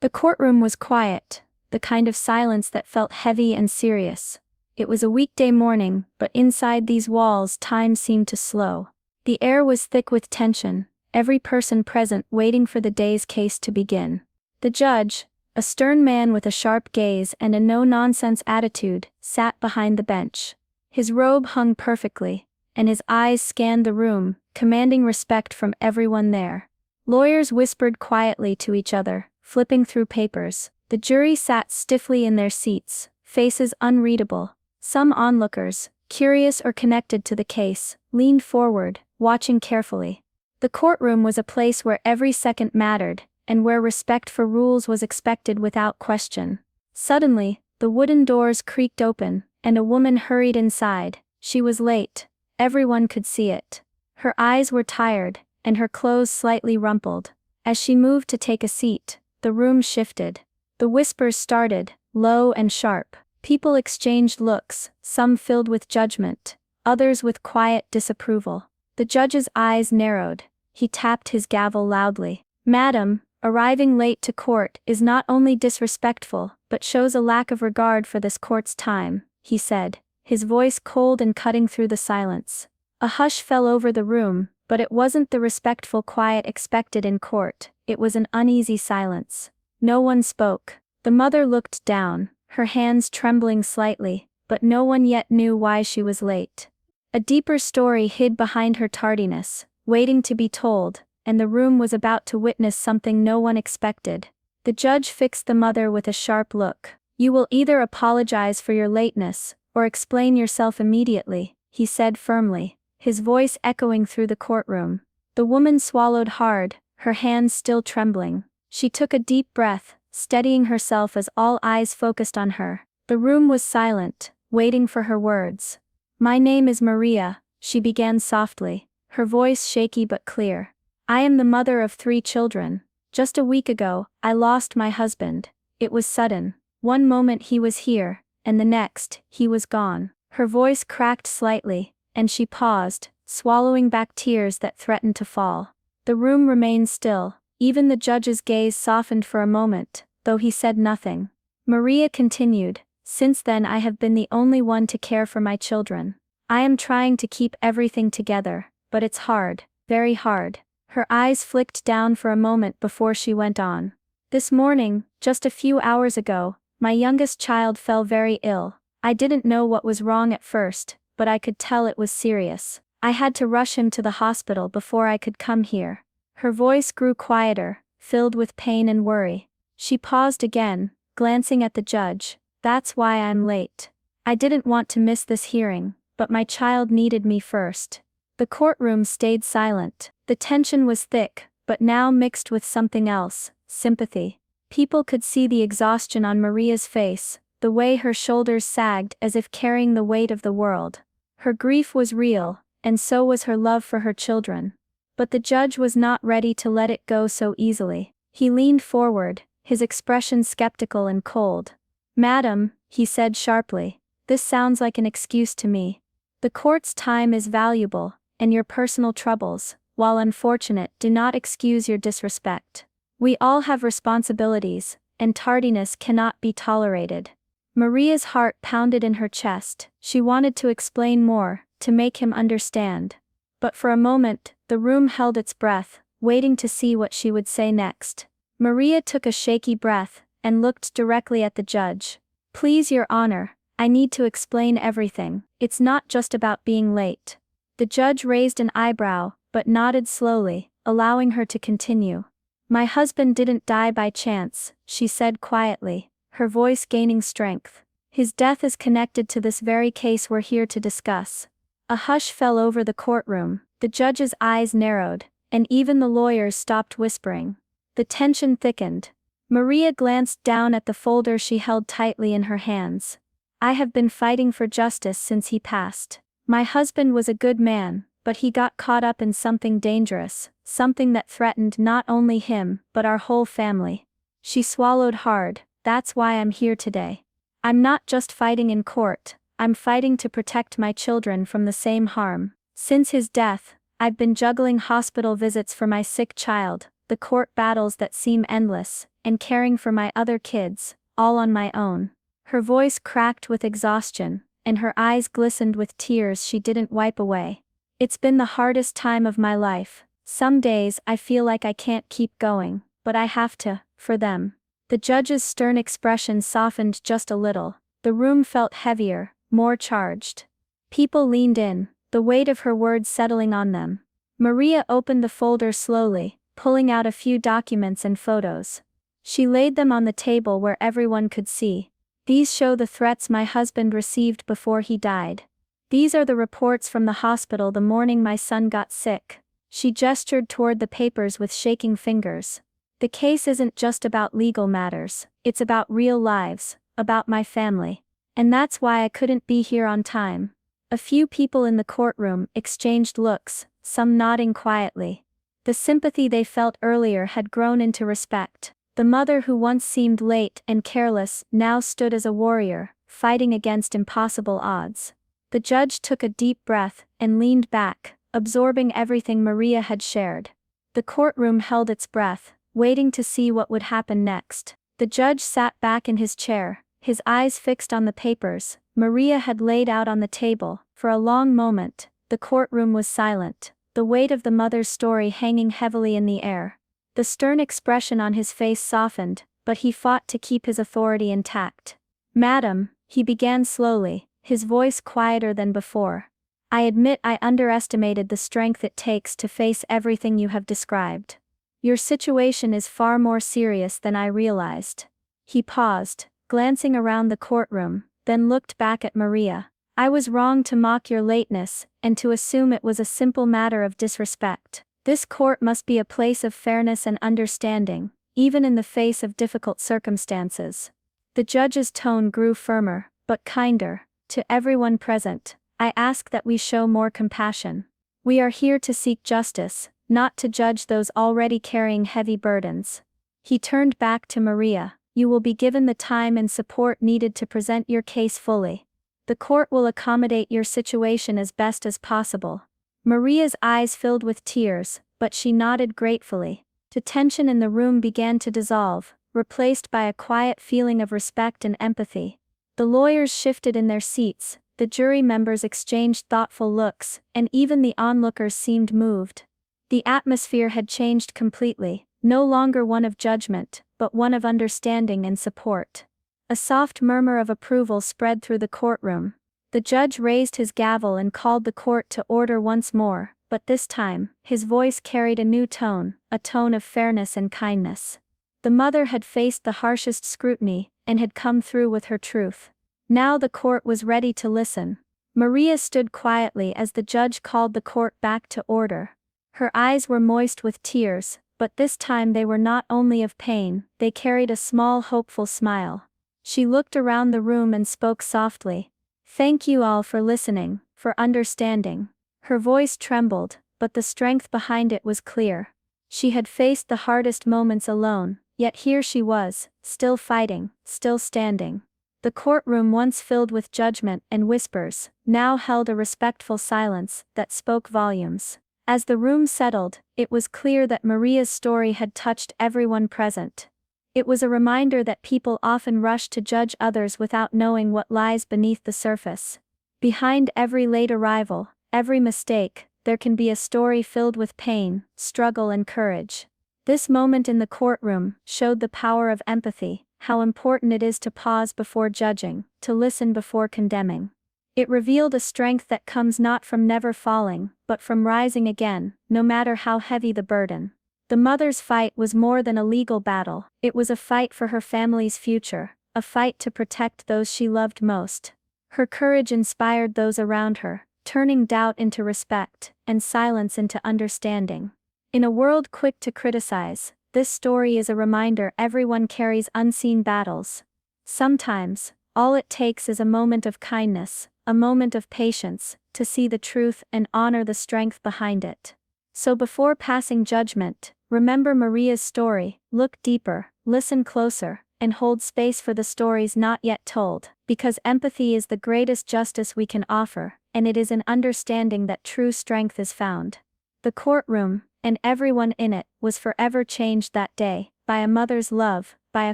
The courtroom was quiet, the kind of silence that felt heavy and serious. It was a weekday morning, but inside these walls time seemed to slow. The air was thick with tension, every person present waiting for the day's case to begin. The judge, a stern man with a sharp gaze and a no-nonsense attitude, sat behind the bench. His robe hung perfectly, and his eyes scanned the room, commanding respect from everyone there. Lawyers whispered quietly to each other, flipping through papers. The jury sat stiffly in their seats, faces unreadable. Some onlookers, curious or connected to the case, leaned forward, watching carefully. The courtroom was a place where every second mattered, and where respect for rules was expected without question. Suddenly, the wooden doors creaked open, and a woman hurried inside. She was late. Everyone could see it. Her eyes were tired, and her clothes slightly rumpled. As she moved to take a seat, the room shifted. The whispers started, low and sharp. People exchanged looks, some filled with judgment, others with quiet disapproval. The judge's eyes narrowed. He tapped his gavel loudly. "Madam, arriving late to court is not only disrespectful, but shows a lack of regard for this court's time," he said, his voice cold and cutting through the silence. A hush fell over the room, but it wasn't the respectful quiet expected in court, it was an uneasy silence. No one spoke. The mother looked down, her hands trembling slightly, but no one yet knew why she was late. A deeper story hid behind her tardiness, waiting to be told, and the room was about to witness something no one expected. The judge fixed the mother with a sharp look. "You will either apologize for your lateness, or explain yourself immediately," he said firmly, his voice echoing through the courtroom. The woman swallowed hard, her hands still trembling. She took a deep breath, steadying herself as all eyes focused on her. The room was silent, waiting for her words. "My name is Maria," she began softly, her voice shaky but clear. "I am the mother of 3 children. Just a week ago, I lost my husband. It was sudden. One moment he was here, and the next, he was gone." Her voice cracked slightly, and she paused, swallowing back tears that threatened to fall. The room remained still. Even the judge's gaze softened for a moment, though he said nothing. Maria continued, "Since then I have been the only one to care for my children. I am trying to keep everything together, but it's hard, very hard." Her eyes flicked down for a moment before she went on. "This morning, just a few hours ago, my youngest child fell very ill. I didn't know what was wrong at first, but I could tell it was serious. I had to rush him to the hospital before I could come here." Her voice grew quieter, filled with pain and worry. She paused again, glancing at the judge. "That's why I'm late. I didn't want to miss this hearing, but my child needed me first." The courtroom stayed silent. The tension was thick, but now mixed with something else, sympathy. People could see the exhaustion on Maria's face, the way her shoulders sagged as if carrying the weight of the world. Her grief was real, and so was her love for her children. But the judge was not ready to let it go so easily. He leaned forward, his expression skeptical and cold. "Madam," he said sharply, "this sounds like an excuse to me. The court's time is valuable, and your personal troubles, while unfortunate, do not excuse your disrespect. We all have responsibilities, and tardiness cannot be tolerated." Maria's heart pounded in her chest. She wanted to explain more, to make him understand. But for a moment, the room held its breath, waiting to see what she would say next. Maria took a shaky breath, and looked directly at the judge. "Please, Your Honor, I need to explain everything. It's not just about being late." The judge raised an eyebrow, but nodded slowly, allowing her to continue. "My husband didn't die by chance," she said quietly, her voice gaining strength. "His death is connected to this very case we're here to discuss." A hush fell over the courtroom, the judge's eyes narrowed, and even the lawyers stopped whispering. The tension thickened. Maria glanced down at the folder she held tightly in her hands. "I have been fighting for justice since he passed. My husband was a good man, but he got caught up in something dangerous, something that threatened not only him, but our whole family." She swallowed hard. "That's why I'm here today. I'm not just fighting in court, I'm fighting to protect my children from the same harm. Since his death, I've been juggling hospital visits for my sick child, the court battles that seem endless, and caring for my other kids, all on my own. Her voice cracked with exhaustion, and her eyes glistened with tears she didn't wipe away. It's been the hardest time of my life. Some days I feel like I can't keep going, but I have to, for them. The judge's stern expression softened just a little. The room felt heavier, more charged. People leaned in, the weight of her words settling on them. Maria opened the folder slowly, pulling out a few documents and photos. She laid them on the table where everyone could see. These show the threats my husband received before he died. These are the reports from the hospital the morning my son got sick. She gestured toward the papers with shaking fingers. The case isn't just about legal matters, it's about real lives, about my family. And that's why I couldn't be here on time. A few people in the courtroom exchanged looks, some nodding quietly. The sympathy they felt earlier had grown into respect. The mother who once seemed late and careless now stood as a warrior, fighting against impossible odds. The judge took a deep breath and leaned back, absorbing everything Maria had shared. The courtroom held its breath, waiting to see what would happen next. The judge sat back in his chair, his eyes fixed on the papers Maria had laid out on the table. For a long moment, the courtroom was silent, the weight of the mother's story hanging heavily in the air. The stern expression on his face softened, but he fought to keep his authority intact. "Madam," he began slowly, his voice quieter than before. "I admit I underestimated the strength it takes to face everything you have described. Your situation is far more serious than I realized." He paused, glancing around the courtroom, then looked back at Maria. "I was wrong to mock your lateness, and to assume it was a simple matter of disrespect. This court must be a place of fairness and understanding, even in the face of difficult circumstances." The judge's tone grew firmer, but kinder. "To everyone present, I ask that we show more compassion. We are here to seek justice, not to judge those already carrying heavy burdens." He turned back to Maria. "You will be given the time and support needed to present your case fully. The court will accommodate your situation as best as possible." Maria's eyes filled with tears, but she nodded gratefully. The tension in the room began to dissolve, replaced by a quiet feeling of respect and empathy. The lawyers shifted in their seats, the jury members exchanged thoughtful looks, and even the onlookers seemed moved. The atmosphere had changed completely, no longer one of judgment, but one of understanding and support. A soft murmur of approval spread through the courtroom. The judge raised his gavel and called the court to order once more, but this time, his voice carried a new tone, a tone of fairness and kindness. The mother had faced the harshest scrutiny, and had come through with her truth. Now the court was ready to listen. Maria stood quietly as the judge called the court back to order. Her eyes were moist with tears, but this time they were not only of pain, they carried a small hopeful smile. She looked around the room and spoke softly. "Thank you all for listening, for understanding." Her voice trembled, but the strength behind it was clear. She had faced the hardest moments alone, yet here she was, still fighting, still standing. The courtroom, once filled with judgment and whispers, now held a respectful silence that spoke volumes. As the room settled, it was clear that Maria's story had touched everyone present. It was a reminder that people often rush to judge others without knowing what lies beneath the surface. Behind every late arrival, every mistake, there can be a story filled with pain, struggle and courage. This moment in the courtroom showed the power of empathy, how important it is to pause before judging, to listen before condemning. It revealed a strength that comes not from never falling, but from rising again, no matter how heavy the burden. The mother's fight was more than a legal battle, it was a fight for her family's future, a fight to protect those she loved most. Her courage inspired those around her, turning doubt into respect, and silence into understanding. In a world quick to criticize, this story is a reminder everyone carries unseen battles. Sometimes, all it takes is a moment of kindness, a moment of patience, to see the truth and honor the strength behind it. So before passing judgment, remember Maria's story, look deeper, listen closer, and hold space for the stories not yet told, because empathy is the greatest justice we can offer, and it is in understanding that true strength is found. The courtroom, and everyone in it was forever changed that day, by a mother's love, by a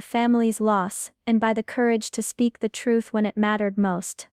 family's loss, and by the courage to speak the truth when it mattered most.